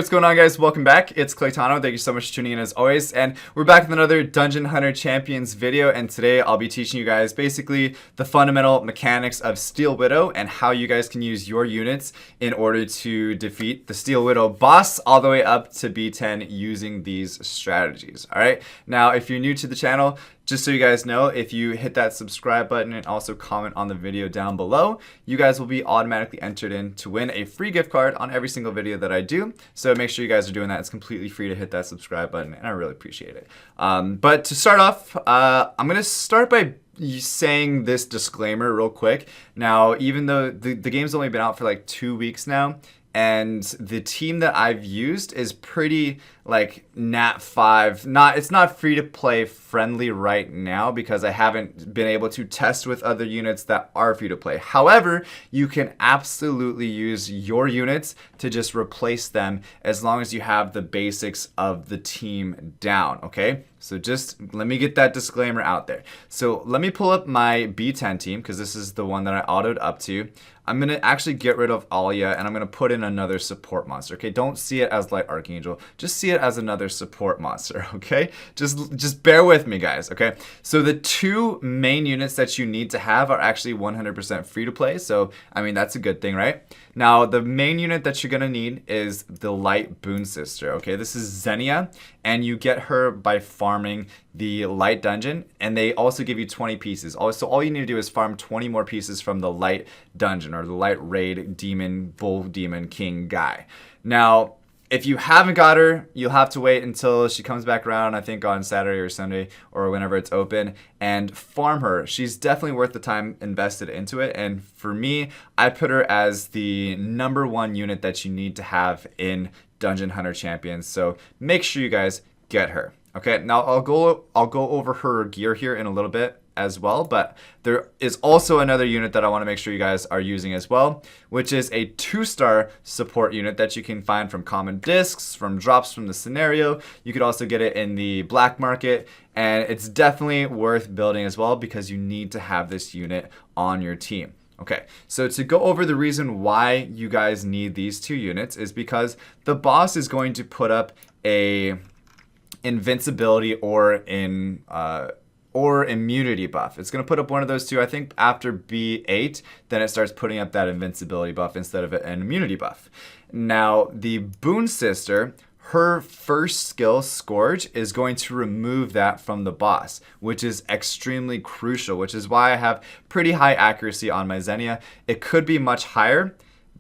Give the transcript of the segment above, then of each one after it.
what's going on, guys? Welcome back. It's Claytano. Thank you so much for tuning in as always. And we're back with another Dungeon Hunter Champions video. And today I'll be teaching you guys basically the fundamental mechanics of Steel Widow and how you guys can use your units in order to defeat the Steel Widow boss all the way up to B10 using these strategies. All right. Now, if you're new to the channel, just so you guys know, if you hit that subscribe button and also comment on the video down below, you guys will be automatically entered in to win a free gift card on every single video that I do. So make sure you guys are doing that. It's completely free to hit that subscribe button, and I really appreciate it. But to start off, I'm going to start by saying this disclaimer real quick. Now, even though the game's only been out for like 2 weeks now, and the team that I've used is pretty like Nat 5. It's not free to play friendly right now because I haven't been able to test with other units that are free to play. However, you can absolutely use your units to just replace them as long as you have the basics of the team down, okay? So just let me get that disclaimer out there. So let me pull up my B10 team because this is the one that I autoed up to. I'm going to actually get rid of Alia and I'm going to put in another support monster, okay? Don't see it as Light Archangel. Just see it as another support monster, okay? Just bear with me, guys, okay? So the two main units that you need to have are actually 100% free to play. So, I mean, that's a good thing, right? Now, the main unit that you're going to need is the Light Boon Sister, okay? This is Xenia, and you get her by farming the Light Dungeon, and they also give you 20 pieces. So all you need to do is farm 20 more pieces from the Light Dungeon, or the Light Raid Demon, Bull Demon King guy. Now, if you haven't got her, you'll have to wait until she comes back around, I think on Saturday or Sunday or whenever it's open, and farm her. She's definitely worth the time invested into it. And for me, I put her as the #1 unit that you need to have in Dungeon Hunter Champions. So make sure you guys get her. Okay, now I'll go over her gear here in a little bit as well, but there is also another unit that I want to make sure you guys are using as well, which is a 2-star support unit that you can find from common discs, from drops from the scenario. You could also get it in the black market, and it's definitely worth building as well because you need to have this unit on your team. Okay, so to go over the reason why you guys need these two units is because the boss is going to put up a invincibility or immunity buff. It's going to put up one of those two. I think after B8, then it starts putting up that invincibility buff instead of an immunity buff. Now, the Boon Sister, her first skill, Scourge, is going to remove that from the boss, which is extremely crucial, which is why I have pretty high accuracy on my Xenia. It could be much higher,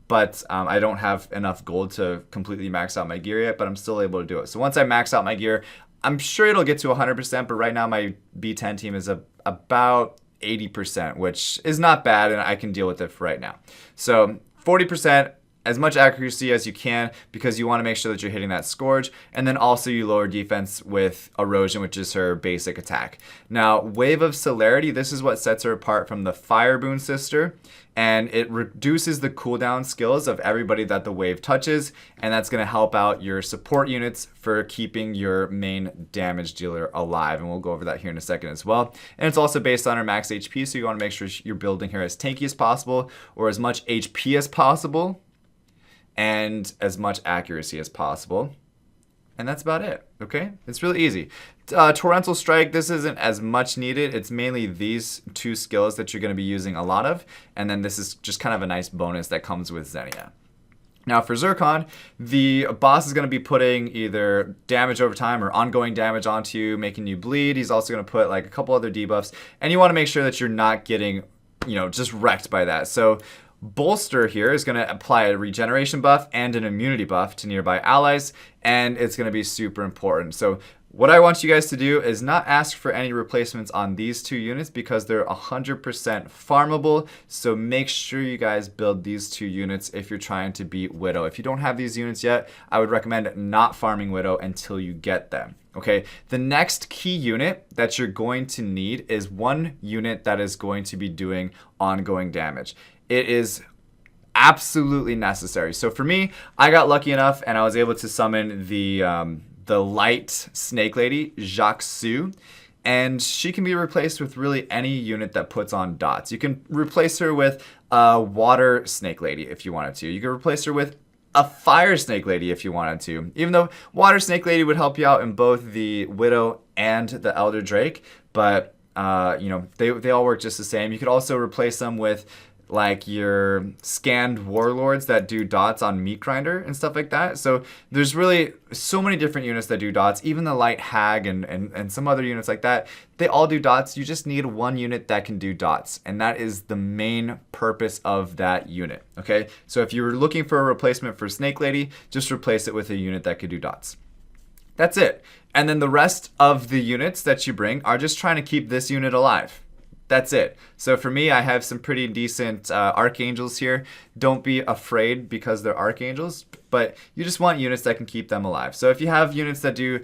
but I don't have enough gold to completely max out my gear yet, but I'm still able to do it. So once I max out my gear, I'm sure it'll get to 100%, but right now my B10 team is about 80%, which is not bad, and I can deal with it for right now. So 40%, as much accuracy as you can, because you want to make sure that you're hitting that Scourge, and then also you lower defense with Erosion, which is her basic attack. Now, Wave of Celerity, this is what sets her apart from the Fire Boon Sister, and it reduces the cooldown skills of everybody that the wave touches, and that's going to help out your support units for keeping your main damage dealer alive, and we'll go over that here in a second as well. And it's also based on her max HP, so you want to make sure you're building her as tanky as possible, or as much HP as possible, and as much accuracy as possible. And that's about it, okay? It's really easy. Torrential Strike, this isn't as much needed. It's mainly these two skills that you're going to be using a lot of. And then this is just kind of a nice bonus that comes with Xenia. Now for Zircon, the boss is going to be putting either damage over time or ongoing damage onto you, making you bleed. He's also going to put like a couple other debuffs. And you want to make sure that you're not getting, just wrecked by that. So Bolster here is going to apply a regeneration buff and an immunity buff to nearby allies, and it's going to be super important. So what I want you guys to do is not ask for any replacements on these two units because they're 100% farmable. So make sure you guys build these two units if you're trying to beat Widow. If you don't have these units yet, I would recommend not farming Widow until you get them. Okay, the next key unit that you're going to need is one unit that is going to be doing ongoing damage. It is absolutely necessary. So for me, I got lucky enough and I was able to summon the light snake lady, Jacques Su, and she can be replaced with really any unit that puts on dots. You can replace her with a water snake lady if you wanted to. You can replace her with a fire snake lady if you wanted to. Even though water snake lady would help you out in both the widow and the elder drake, but you know, they all work just the same. You could also replace them with like your scanned warlords that do dots on meat grinder and stuff like that. So there's really so many different units that do dots. Even the light hag and some other units like that, they all do dots. You just need one unit that can do dots, and that is the main purpose of that unit. Okay, so if you were looking for a replacement for snake lady, just replace it with a unit that could do dots. That's it. And then the rest of the units that you bring are just trying to keep this unit alive. That's it. So for me, I have some pretty decent archangels here. Don't be afraid because they're archangels, but you just want units that can keep them alive. So if you have units that do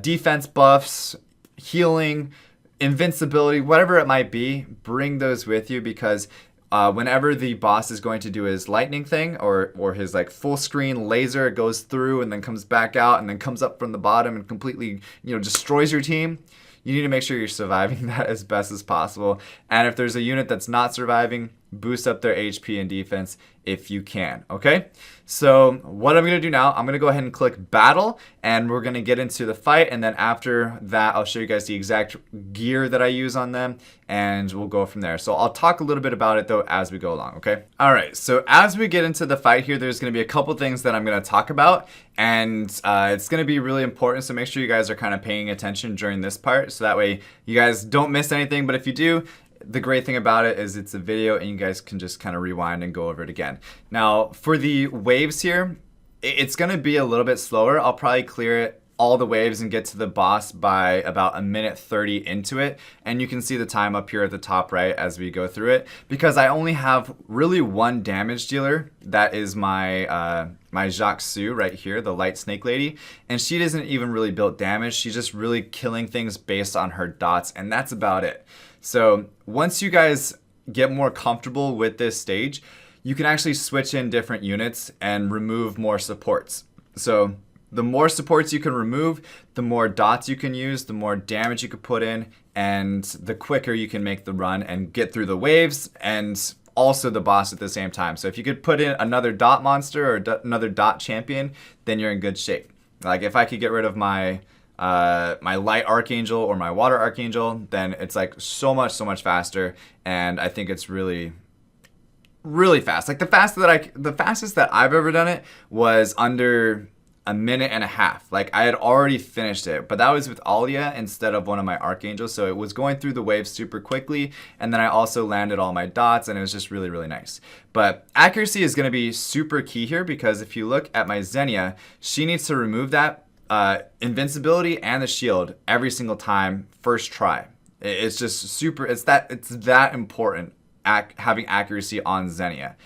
defense buffs, healing, invincibility, whatever it might be, bring those with you, because whenever the boss is going to do his lightning thing or his like full screen laser, it goes through and then comes back out and then comes up from the bottom and completely, you know, destroys your team. You need to make sure you're surviving that as best as possible. And if there's a unit that's not surviving, boost up their HP and defense if you can, okay? So what I'm gonna do now, I'm gonna go ahead and click battle, and we're gonna get into the fight, and then after that, I'll show you guys the exact gear that I use on them, and we'll go from there. So I'll talk a little bit about it though as we go along, okay? All right, so as we get into the fight here, there's gonna be a couple things that I'm gonna talk about, and it's gonna be really important, so make sure you guys are kind of paying attention during this part, so that way you guys don't miss anything, but if you do, the great thing about it is it's a video and you guys can just kind of rewind and go over it again. Now, for the waves here, it's going to be a little bit slower. I'll probably clear it all the waves and get to the boss by about 1:30 into it. And you can see the time up here at the top right as we go through it, because I only have really one damage dealer. That is my my Jacques Sue right here, the light snake lady. And she doesn't even really build damage. She's just really killing things based on her dots. And that's about it. So once you guys get more comfortable with this stage, you can actually switch in different units and remove more supports. So the more supports you can remove, the more dots you can use, the more damage you can put in, and the quicker you can make the run and get through the waves and also the boss at the same time. So if you could put in another dot monster or another dot champion, then you're in good shape. Like if I could get rid of my my light archangel or my water archangel, then it's like so much faster, and I think it's really fast. Like the fastest that I've ever done it was under a minute and a half. Like I had already finished it, but that was with Alia instead of one of my archangels, so it was going through the waves super quickly, and then I also landed all my dots, and it was just really nice. But accuracy is going to be super key here, because if you look at my Xenia, she needs to remove that invincibility and the shield every single time first try. It's just super, it's that important having accuracy on Xenia,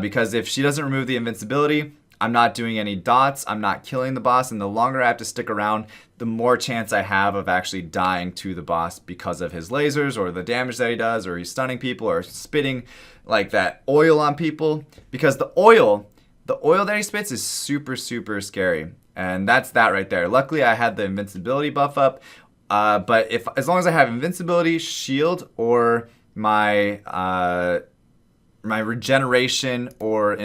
because if she doesn't remove the invincibility, I'm not doing any dots, I'm not killing the boss, and the longer I have to stick around, the more chance I have of actually dying to the boss because of his lasers or the damage that he does, or he's stunning people or spitting like that oil on people, because the oil that he spits is super scary. And that's that right there. Luckily, I had the invincibility buff up. But as long as I have invincibility, shield, or my my regeneration or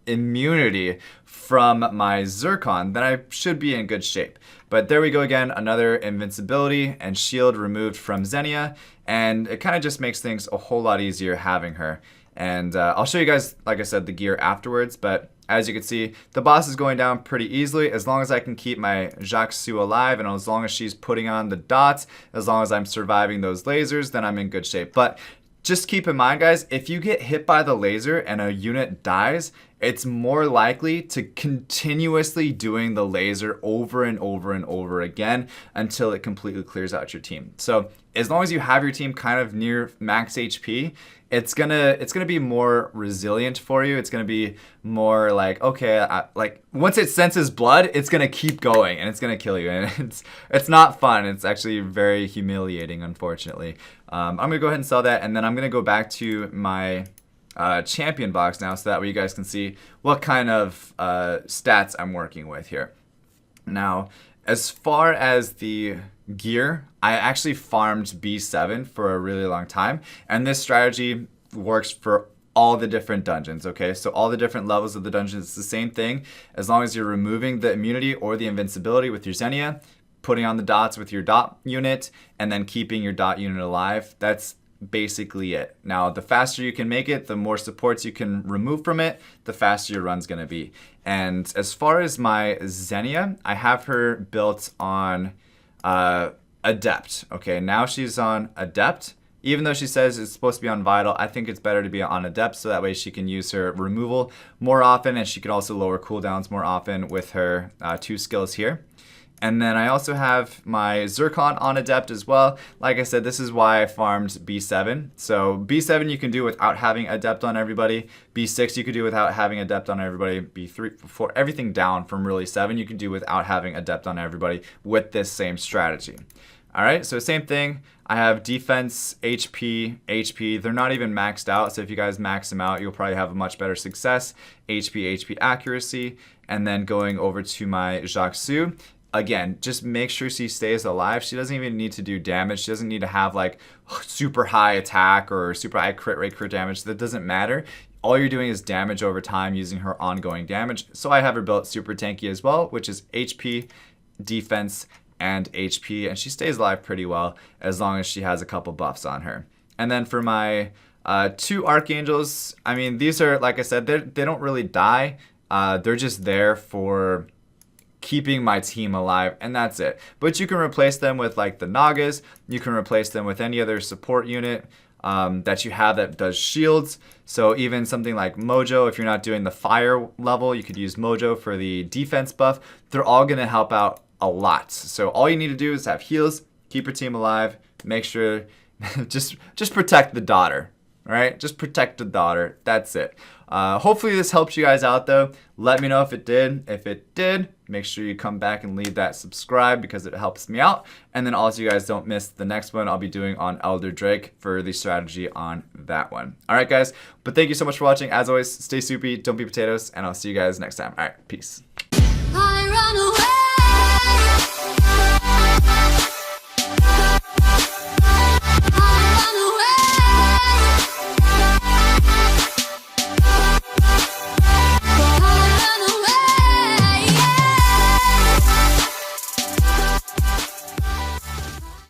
immunity from my Zircon, then I should be in good shape. But there we go again, another invincibility and shield removed from Xenia, and it kind of just makes things a whole lot easier having her. And I'll show you guys, like I said, the gear afterwards, but as you can see, the boss is going down pretty easily as long as I can keep my Jacques Sue alive, and as long as she's putting on the dots, as long as I'm surviving those lasers, then I'm in good shape. But just keep in mind, guys, if you get hit by the laser and a unit dies, it's more likely to continuously doing the laser over and over again until it completely clears out your team. So as long as you have your team kind of near max HP, it's gonna be more resilient for you. It's gonna be more like, okay, like once it senses blood, it's gonna keep going and it's gonna kill you, and it's not fun. It's actually very humiliating, unfortunately. I'm gonna go ahead and sell that, and then I'm gonna go back to my champion box now, so that way you guys can see what kind of stats I'm working with here. Now, as far as the gear, I actually farmed B7 for a really long time, and this strategy works for all the different dungeons, okay? So all the different levels of the dungeons, it's the same thing. As long as you're removing the immunity or the invincibility with your Xenia, putting on the dots with your dot unit, and then keeping your dot unit alive, that's basically it. Now, the faster you can make it, the more supports you can remove from it, the faster your run's gonna be. And as far as my Xenia, I have her built on Adept. Okay, now she's on Adept. Even though she says it's supposed to be on Vital, I think it's better to be on Adept so that way she can use her removal more often, and she can also lower cooldowns more often with her 2 skills here. And then I also have my Zircon on Adept as well. Like I said, this is why I farmed B7. So B7 you can do without having Adept on everybody. B6 you could do without having Adept on everybody. B3, 4, everything down from really 7 you can do without having Adept on everybody with this same strategy. All right, so same thing. I have defense, HP. They're not even maxed out, so if you guys max them out, you'll probably have a much better success. HP accuracy, and then going over to my Jacques Su. Again, just make sure she stays alive. She doesn't even need to do damage. She doesn't need to have like super high attack or super high crit rate, crit damage. That doesn't matter. All you're doing is damage over time using her ongoing damage. So I have her built super tanky as well, which is HP, defense, and HP. And she stays alive pretty well as long as she has a couple buffs on her. And then for my 2 Archangels, I mean, these are, like I said, they don't really die. They're just there for keeping my team alive, and that's it. But you can replace them with like the Nagas. You can replace them with any other support unit that you have that does shields. So even something like Mojo, if you're not doing the fire level, you could use Mojo for the defense buff. They're all going to help out a lot. So all you need to do is have heals, keep your team alive, make sure just protect the daughter. All right, just protect the daughter. That's it. Hopefully this helps you guys out though. Let me know if it did. If it did, make sure you come back and leave that subscribe because it helps me out. And then also you guys don't miss the next one I'll be doing on Elder Drake for the strategy on that one. All right, guys. But thank you so much for watching. As always, stay soupy, don't be potatoes, and I'll see you guys next time. All right, peace. I run away.